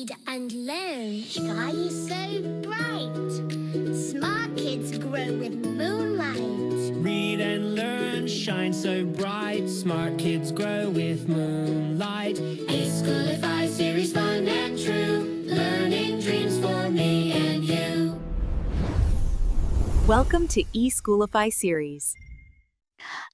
read and learn. Sky is so bright. Smart kids grow with moonlight. Read and learn, shine so bright. Smart kids grow with moonlight. eSchoolify series, fun and true. Learning dreams for me and you. Welcome to eSchoolify series.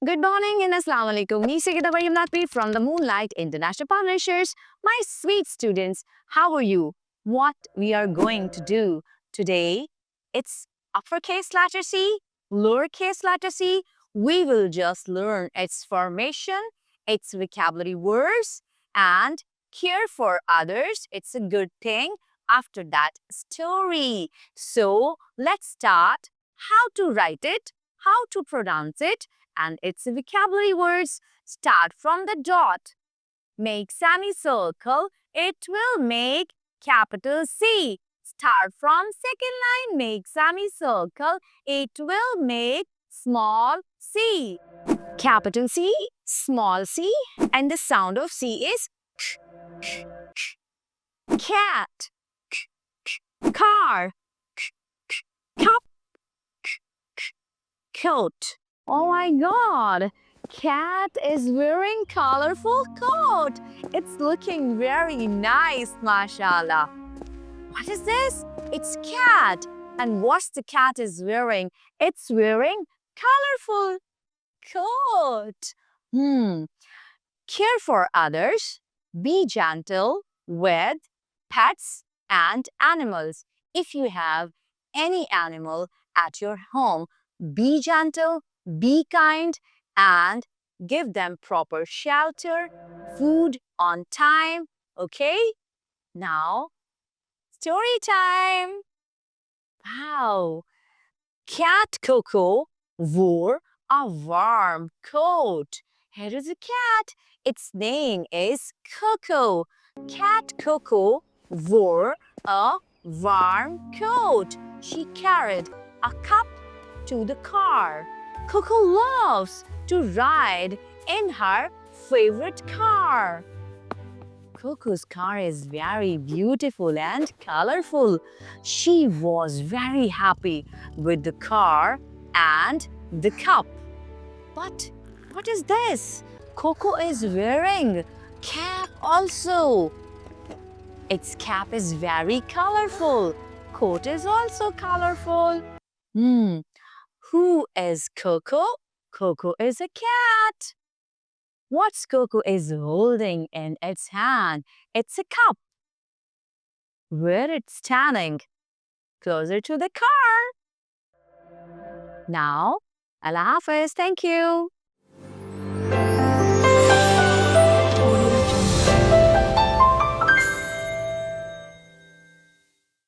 Good morning and Assalamu alaikum. Nisagita Varyamnathvi from the Moonlight International Publishers. My sweet students, how are you? What we are going to do today, it's uppercase letter C, lowercase letter C. We will just learn its formation, its vocabulary words, and care for others. It's a good thing. After that, story. So let's start how to write it, how to pronounce it, and its vocabulary words. Start from the dot. Make semicircle. It will make capital C. Start from second line. Make semicircle. It will make small c. Capital C, small c, and the sound of C is cat, car, cup, coat. Oh my god, cat is wearing colorful coat. It's looking very nice, mashallah. What is this? It's cat. And what's the cat is wearing? It's wearing colorful coat. Care for others. Be gentle with pets and animals. If you have any animal at your home, be gentle, be kind, and give them proper shelter, food on time, okay? Now, story time. Wow! Cat Coco wore a warm coat. Here is a cat. Its name is Coco. Cat Coco wore a warm coat. She carried a cup to the car. Coco loves to ride in her favorite car. Coco's car is very beautiful and colorful. She was very happy with the car and the cup. But what is this? Coco is wearing cap also. Its cap is very colorful. Coat is also colorful. Who is Coco? Coco is a cat. What's Coco is holding in its hand? It's a cup. Where it's standing? Closer to the car. Now, Allah Hafiz. Thank you.